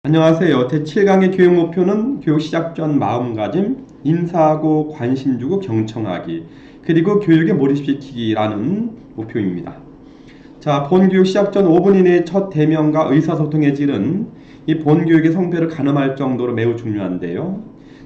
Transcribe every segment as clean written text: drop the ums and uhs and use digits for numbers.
안녕하세요. 제7강의 교육 목표는 교육 시작 전 마음가짐, 인사하고 관심 주고 경청하기, 그리고 교육에 몰입시키기라는 목표입니다. 자, 본교육 시작 전 5분 이내의 첫 대면과 의사소통의 질은 이 본교육의 성패를 가늠할 정도로 매우 중요한데요.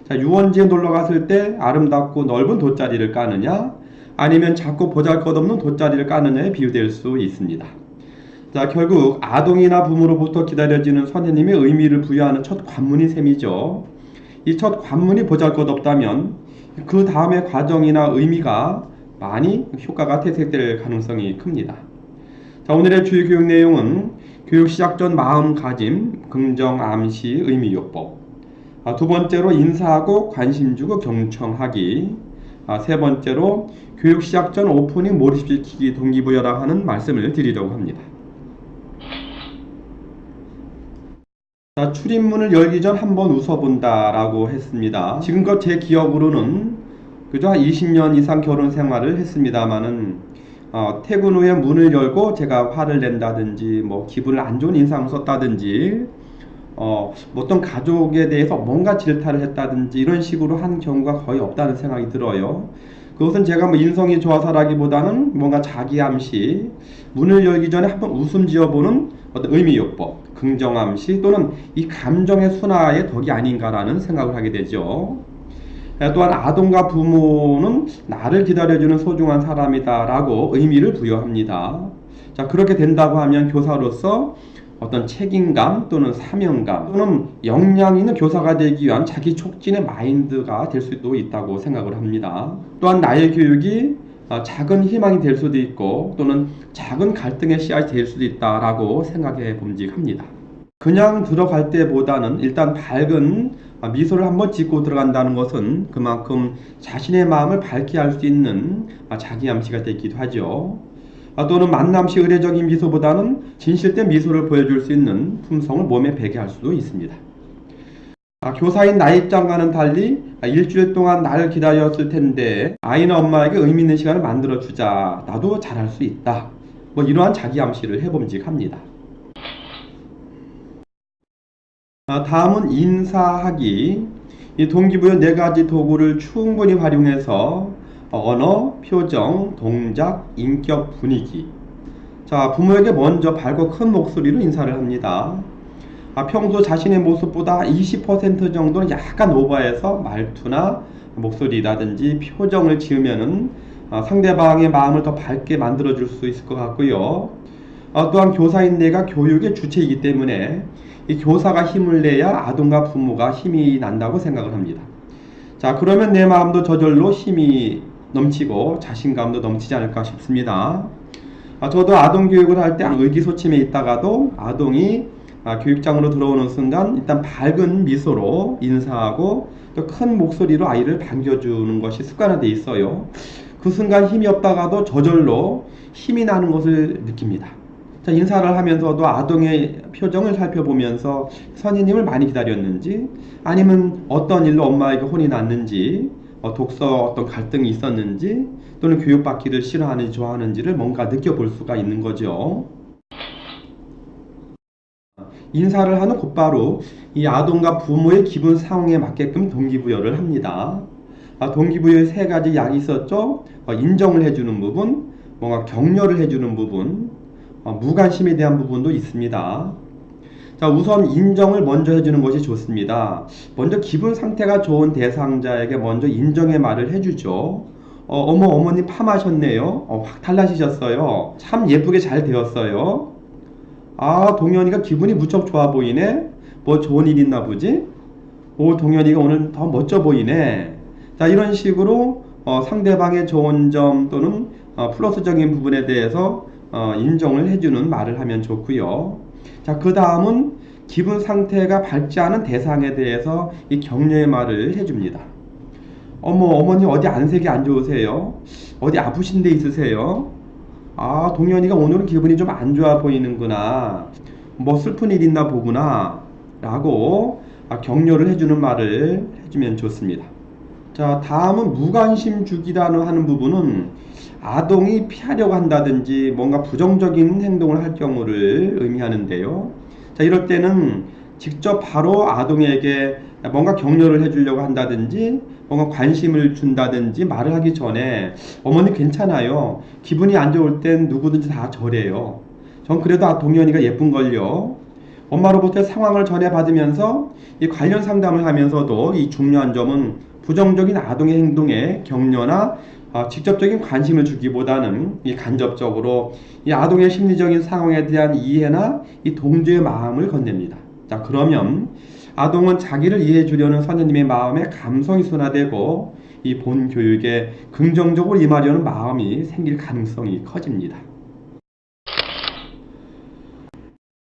자, 유원지에 놀러 갔을 때 아름답고 넓은 돗자리를 까느냐, 아니면 작고 보잘것없는 돗자리를 까느냐에 비유될 수 있습니다. 자, 결국 아동이나 부모로부터 기다려지는 선생님의 의미를 부여하는 첫 관문이 셈이죠. 이 첫 관문이 보잘것없다면 그 다음의 과정이나 의미가 많이 효과가 퇴색될 가능성이 큽니다. 자, 오늘의 주요 교육 내용은 교육 시작 전 마음가짐, 긍정 암시 의미요법, 두 번째로 인사하고 관심 주고 경청하기, 세 번째로 교육 시작 전 오프닝 몰입시키기 동기부여라 하는 말씀을 드리려고 합니다. 자, 출입문을 열기 전 한번 웃어본다 라고 했습니다. 지금껏 제 기억으로는 그저 20년 이상 결혼 생활을 했습니다만은 퇴근 후에 문을 열고 제가 화를 낸다든지 뭐 기분을 안 좋은 인상을 썼다든지 어떤 가족에 대해서 뭔가 질타를 했다든지 이런 식으로 한 경우가 거의 없다는 생각이 들어요. 그것은 제가 뭐 인성이 좋아서라기보다는 뭔가 자기 암시, 문을 열기 전에 한번 웃음 지어보는 어떤 의미요법, 긍정암시 또는 이 감정의 순화의 덕이 아닌가라는 생각을 하게 되죠. 또한 아동과 부모는 나를 기다려주는 소중한 사람이다라고 의미를 부여합니다. 자, 그렇게 된다고 하면 교사로서 어떤 책임감 또는 사명감 또는 역량 있는 교사가 되기 위한 자기 촉진의 마인드가 될 수도 있다고 생각을 합니다. 또한 나의 교육이 작은 희망이 될 수도 있고 또는 작은 갈등의 씨앗이 될 수도 있다라고 생각해 봄직합니다. 그냥 들어갈 때보다는 일단 밝은 미소를 한번 짓고 들어간다는 것은 그만큼 자신의 마음을 밝게 할 수 있는 자기 암시가 되기도 하죠. 또는 만남시 의례적인 미소보다는 진실된 미소를 보여줄 수 있는 품성을 몸에 배게 할 수도 있습니다. 교사인 나의 입장과는 달리 일주일 동안 나를 기다렸을 텐데 아이나 엄마에게 의미 있는 시간을 만들어 주자. 나도 잘할 수 있다. 뭐 이러한 자기 암시를 해봄직합니다. 다음은 인사하기. 이 동기부여 4가지 도구를 충분히 활용해서 언어, 표정, 동작, 인격, 분위기. 자, 부모에게 먼저 밝고 큰 목소리로 인사를 합니다. 평소 자신의 모습보다 20% 정도는 약간 오버해서 말투나 목소리라든지 표정을 지으면은 상대방의 마음을 더 밝게 만들어줄 수 있을 것 같고요. 또한 교사인 내가 교육의 주체이기 때문에 이 교사가 힘을 내야 아동과 부모가 힘이 난다고 생각을 합니다. 자, 그러면 내 마음도 저절로 힘이 넘치고 자신감도 넘치지 않을까 싶습니다. 저도 아동 교육을 할 때 의기소침해 있다가도 아동이 교육장으로 들어오는 순간 일단 밝은 미소로 인사하고 또 큰 목소리로 아이를 반겨주는 것이 습관화되어 있어요. 그 순간 힘이 없다가도 저절로 힘이 나는 것을 느낍니다. 자, 인사를 하면서도 아동의 표정을 살펴보면서 선생님을 많이 기다렸는지 아니면 어떤 일로 엄마에게 혼이 났는지 독서 어떤 갈등이 있었는지 또는 교육받기를 싫어하는지 좋아하는지를 뭔가 느껴볼 수가 있는 거죠. 인사를 하는 곧바로 이 아동과 부모의 기분 상황에 맞게끔 동기부여를 합니다. 동기부여의 3가지 약이 있었죠. 인정을 해주는 부분, 뭔가 격려를 해주는 부분, 무관심에 대한 부분도 있습니다. 자, 우선 인정을 먼저 해주는 것이 좋습니다. 먼저 기분 상태가 좋은 대상자에게 먼저 인정의 말을 해주죠. 어머, 어머님 파마하셨네요. 확 달라지셨어요. 참 예쁘게 잘 되었어요. 동현이가 기분이 무척 좋아 보이네. 뭐 좋은 일 있나 보지? 동현이가 오늘 더 멋져 보이네. 자, 이런 식으로 상대방의 좋은 점 또는 플러스적인 부분에 대해서 인정을 해주는 말을 하면 좋고요. 자, 그 다음은 기분 상태가 밝지 않은 대상에 대해서 이 격려의 말을 해줍니다. 어머니 어디 안색이 안 좋으세요? 어디 아프신 데 있으세요? 동현이가 오늘은 기분이 좀 안 좋아 보이는구나. 뭐 슬픈 일 있나 보구나. 라고 격려를 해주는 말을 해주면 좋습니다. 자, 다음은 무관심 주기라는 하는 부분은 아동이 피하려고 한다든지 뭔가 부정적인 행동을 할 경우를 의미하는데요. 자, 이럴 때는 직접 바로 아동에게 뭔가 격려를 해주려고 한다든지 뭔가 관심을 준다든지 말을 하기 전에 어머니 괜찮아요. 기분이 안 좋을 땐 누구든지 다 저래요. 전 그래도 동현이가 예쁜걸요. 엄마로부터 상황을 전해받으면서 이 관련 상담을 하면서도 이 중요한 점은 부정적인 아동의 행동에 격려나 직접적인 관심을 주기보다는 이 간접적으로 이 아동의 심리적인 상황에 대한 이해나 이 동조의 마음을 건넵니다. 자, 그러면 아동은 자기를 이해해 주려는 선생님의 마음에 감성이 순화되고 이 본 교육에 긍정적으로 임하려는 마음이 생길 가능성이 커집니다.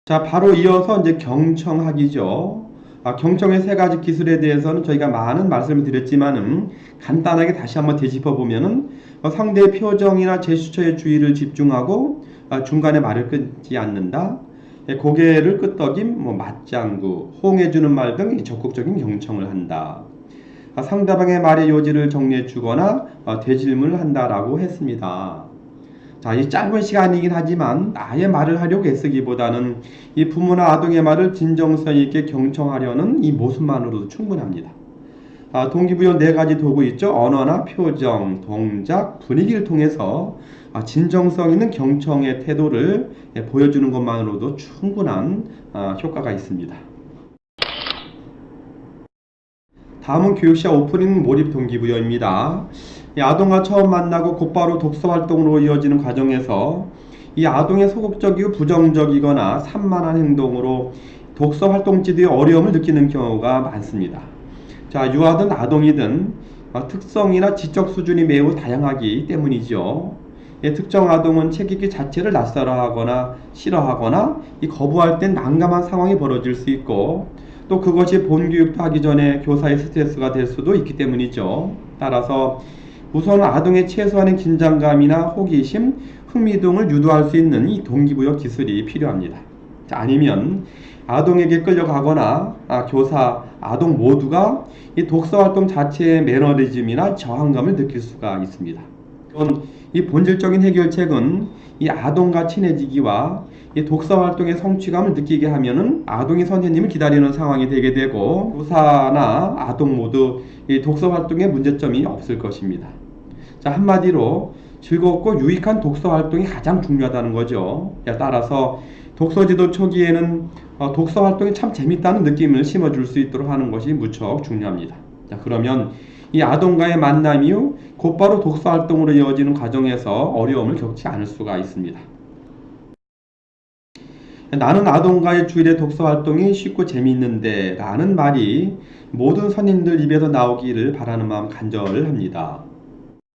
자, 바로 이어서 이제 경청하기죠. 경청의 세 가지 기술에 대해서는 저희가 많은 말씀을 드렸지만은 간단하게 다시 한번 되짚어 보면은 상대의 표정이나 제스처에 주의를 집중하고 중간에 말을 끊지 않는다. 고개를 끄덕임, 맞장구, 호응해주는 말 등 적극적인 경청을 한다. 상대방의 말의 요지를 정리해 주거나 되질문을 한다라고 했습니다. 자, 이 짧은 시간이긴 하지만 나의 말을 하려고 애쓰기보다는 이 부모나 아동의 말을 진정성 있게 경청하려는 이 모습만으로도 충분합니다. 동기부여 네 가지 도구 있죠. 언어나 표정, 동작, 분위기를 통해서 진정성 있는 경청의 태도를 보여주는 것만으로도 충분한 효과가 있습니다. 다음은 교육 시작 오프닝 몰입 동기부여입니다. 이 아동과 처음 만나고 곧바로 독서 활동으로 이어지는 과정에서 이 아동의 소극적이고 부정적이거나 산만한 행동으로 독서 활동지도의 어려움을 느끼는 경우가 많습니다. 자, 유아든 아동이든 특성이나 지적 수준이 매우 다양하기 때문이죠. 특정 아동은 책 읽기 자체를 낯설어하거나 싫어하거나 거부할 땐 난감한 상황이 벌어질 수 있고 또 그것이 본교육도 하기 전에 교사의 스트레스가 될 수도 있기 때문이죠. 따라서 우선 아동의 최소한의 긴장감이나 호기심, 흥미 등을 유도할 수 있는 이 동기부여 기술이 필요합니다. 자, 아니면 아동에게 끌려가거나 교사, 아동 모두가 이 독서 활동 자체의 매너리즘이나 저항감을 느낄 수가 있습니다. 이 본질적인 해결책은 이 아동과 친해지기와 이 독서 활동의 성취감을 느끼게 하면은 아동이 선생님을 기다리는 상황이 되게 되고 교사나 아동 모두 이 독서 활동에 문제점이 없을 것입니다. 자, 한마디로 즐겁고 유익한 독서 활동이 가장 중요하다는 거죠. 따라서 독서지도 초기에는 독서 활동이 참 재밌다는 느낌을 심어줄 수 있도록 하는 것이 무척 중요합니다. 자, 그러면 이 아동과의 만남 이후 곧바로 독서 활동으로 이어지는 과정에서 어려움을 겪지 않을 수가 있습니다. 나는 아동과의 주일의 독서 활동이 쉽고 재미있는데 라는 말이 모든 선생님들 입에서 나오기를 바라는 마음 간절을 합니다.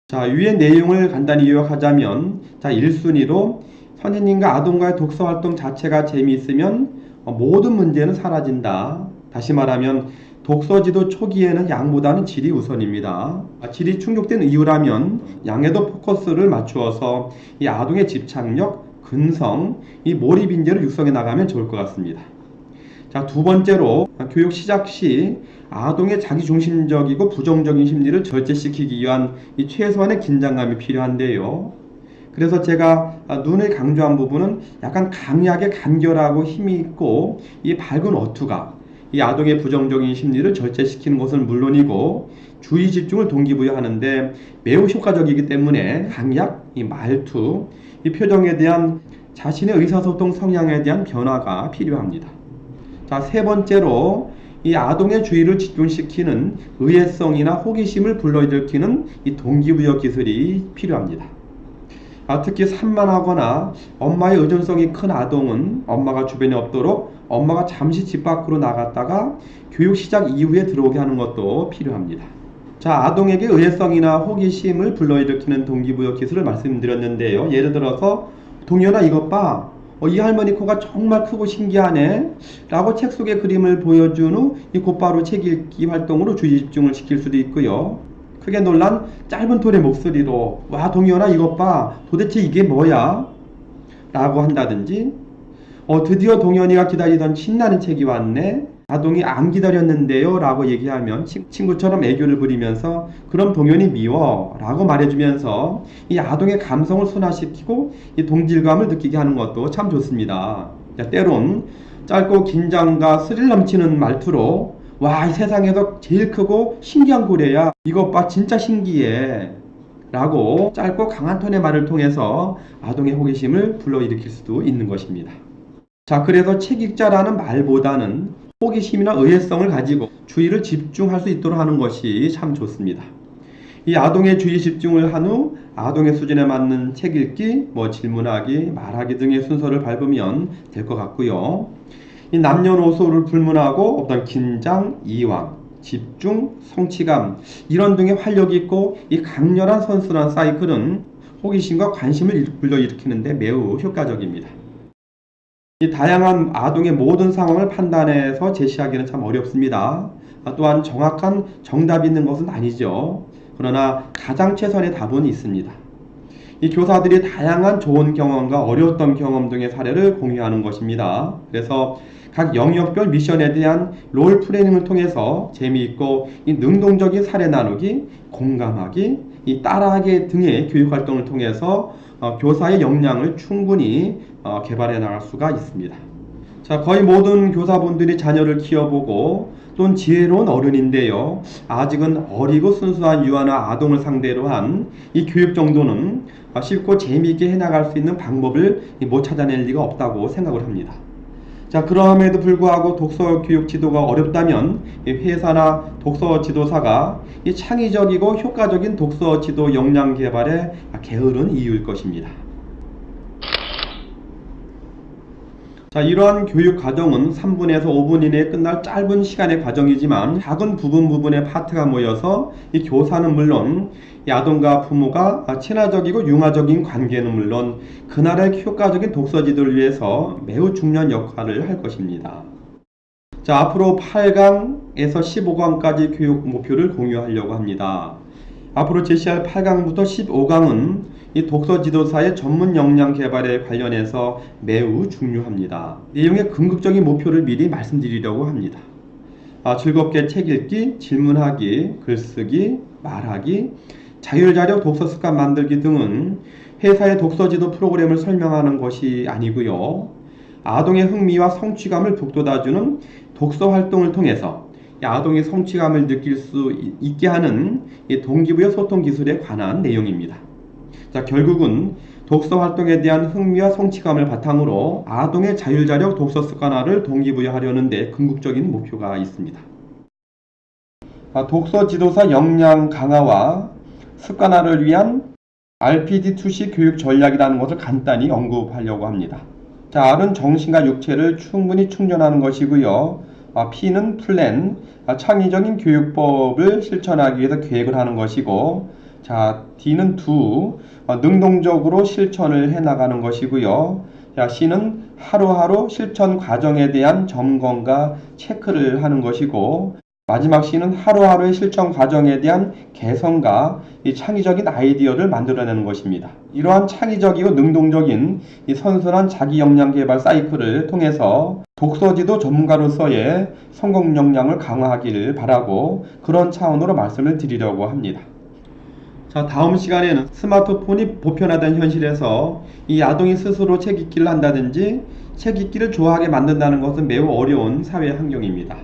자, 위의 내용을 간단히 요약하자면, 자, 1순위로 선생님과 아동과의 독서 활동 자체가 재미있으면 모든 문제는 사라진다. 다시 말하면 독서지도 초기에는 양보다는 질이 우선입니다. 질이 충족된 이유라면 양에도 포커스를 맞추어서 이 아동의 집착력, 근성, 이 몰입 인재를 육성해 나가면 좋을 것 같습니다. 자, 두 번째로 교육 시작 시 아동의 자기중심적이고 부정적인 심리를 절제시키기 위한 이 최소한의 긴장감이 필요한데요. 그래서 제가 눈을 강조한 부분은 약간 강하게 간결하고 힘이 있고 이 밝은 어투가 이 아동의 부정적인 심리를 절제시키는 것은 물론이고 주의 집중을 동기부여하는데 매우 효과적이기 때문에 강약, 이 말투, 이 표정에 대한 자신의 의사소통 성향에 대한 변화가 필요합니다. 자, 세 번째로 이 아동의 주의를 집중시키는 의외성이나 호기심을 불러일으키는 이 동기부여 기술이 필요합니다. 특히 산만하거나 엄마의 의존성이 큰 아동은 엄마가 주변에 없도록 엄마가 잠시 집 밖으로 나갔다가 교육 시작 이후에 들어오게 하는 것도 필요합니다. 자, 아동에게 의외성이나 호기심을 불러일으키는 동기부여 기술을 말씀드렸는데요. 예를 들어서 동현아 이것 봐. 이 할머니 코가 정말 크고 신기하네 라고 책 속의 그림을 보여준 후 이 곧바로 책 읽기 활동으로 주의 집중을 시킬 수도 있고요. 크게 놀란 짧은 톤의 목소리로 와 동현아 이것 봐 도대체 이게 뭐야? 라고 한다든지 드디어 동현이가 기다리던 신나는 책이 왔네. 아동이 안 기다렸는데요 라고 얘기하면 친구처럼 애교를 부리면서 그럼 동현이 미워 라고 말해주면서 이 아동의 감성을 순화시키고 이 동질감을 느끼게 하는 것도 참 좋습니다. 때론 짧고 긴장과 스릴 넘치는 말투로 와, 이 세상에서 제일 크고 신기한 고래야. 이것 봐, 진짜 신기해. 라고 짧고 강한 톤의 말을 통해서 아동의 호기심을 불러일으킬 수도 있는 것입니다. 자, 그래서 책 읽자라는 말보다는 호기심이나 의외성을 가지고 주의를 집중할 수 있도록 하는 것이 참 좋습니다. 이 아동의 주의 집중을 한 후 아동의 수준에 맞는 책 읽기, 질문하기, 말하기 등의 순서를 밟으면 될 것 같고요. 이 남녀노소를 불문하고 어떤 긴장, 이완, 집중, 성취감 이런 등의 활력 있고 이 강렬한 선순환 사이클은 호기심과 관심을 불러일으키는 데 매우 효과적입니다. 이 다양한 아동의 모든 상황을 판단해서 제시하기는 참 어렵습니다. 또한 정확한 정답이 있는 것은 아니죠. 그러나 가장 최선의 답은 있습니다. 이 교사들이 다양한 좋은 경험과 어려웠던 경험 등의 사례를 공유하는 것입니다. 그래서 각 영역별 미션에 대한 롤 플레이닝을 통해서 재미있고 이 능동적인 사례 나누기, 공감하기, 이 따라하기 등의 교육 활동을 통해서 교사의 역량을 충분히 개발해 나갈 수가 있습니다. 자, 거의 모든 교사분들이 자녀를 키워보고 또는 지혜로운 어른인데요. 아직은 어리고 순수한 유아나 아동을 상대로 한 이 교육 정도는 쉽고 재미있게 해나갈 수 있는 방법을 못 찾아낼 리가 없다고 생각을 합니다. 자, 그럼에도 불구하고 독서 교육 지도가 어렵다면 회사나 독서 지도사가 이 창의적이고 효과적인 독서 지도 역량 개발에 게으른 이유일 것입니다. 자, 이러한 교육 과정은 3분에서 5분 이내에 끝날 짧은 시간의 과정이지만 작은 부분의 파트가 모여서 이 교사는 물론 이 아동과 부모가 친화적이고 융화적인 관계는 물론 그날의 효과적인 독서 지도를 위해서 매우 중요한 역할을 할 것입니다. 자, 앞으로 8강에서 15강까지 교육 목표를 공유하려고 합니다. 앞으로 제시할 8강부터 15강은 이 독서 지도사의 전문 역량 개발에 관련해서 매우 중요합니다. 내용의 궁극적인 목표를 미리 말씀드리려고 합니다. 즐겁게 책 읽기, 질문하기, 글쓰기, 말하기, 자율자력 독서 습관 만들기 등은 회사의 독서 지도 프로그램을 설명하는 것이 아니고요. 아동의 흥미와 성취감을 북돋아주는 독서 활동을 통해서 아동의 성취감을 느낄 수 있게 하는 동기부여 소통 기술에 관한 내용입니다. 자, 결국은 독서 활동에 대한 흥미와 성취감을 바탕으로 아동의 자율자력 독서 습관화를 동기부여하려는 데 궁극적인 목표가 있습니다. 독서 지도사 역량 강화와 습관화를 위한 RPD2C 교육 전략이라는 것을 간단히 언급하려고 합니다. 자, R은 정신과 육체를 충분히 충전하는 것이고요. P는 플랜, 창의적인 교육법을 실천하기 위해서 계획을 하는 것이고, 자, D는 do, 능동적으로 실천을 해나가는 것이고요. 자, C는 하루하루 실천 과정에 대한 점검과 체크를 하는 것이고, 마지막 C는 하루하루의 실천 과정에 대한 개선과 이 창의적인 아이디어를 만들어내는 것입니다. 이러한 창의적이고 능동적인 이 선순환 자기 역량 개발 사이클을 통해서 독서지도 전문가로서의 성공 역량을 강화하기를 바라고 그런 차원으로 말씀을 드리려고 합니다. 자, 다음 시간에는 스마트폰이 보편화된 현실에서 이 아동이 스스로 책 읽기를 한다든지 책 읽기를 좋아하게 만든다는 것은 매우 어려운 사회 환경입니다.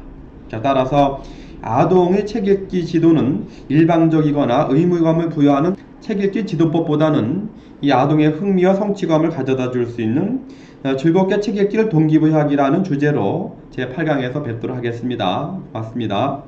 자, 따라서 아동의 책 읽기 지도는 일방적이거나 의무감을 부여하는 책 읽기 지도법보다는 이 아동의 흥미와 성취감을 가져다 줄 수 있는 즐겁게 책 읽기를 동기부여하기라는 주제로 제 8강에서 뵙도록 하겠습니다. 고맙습니다.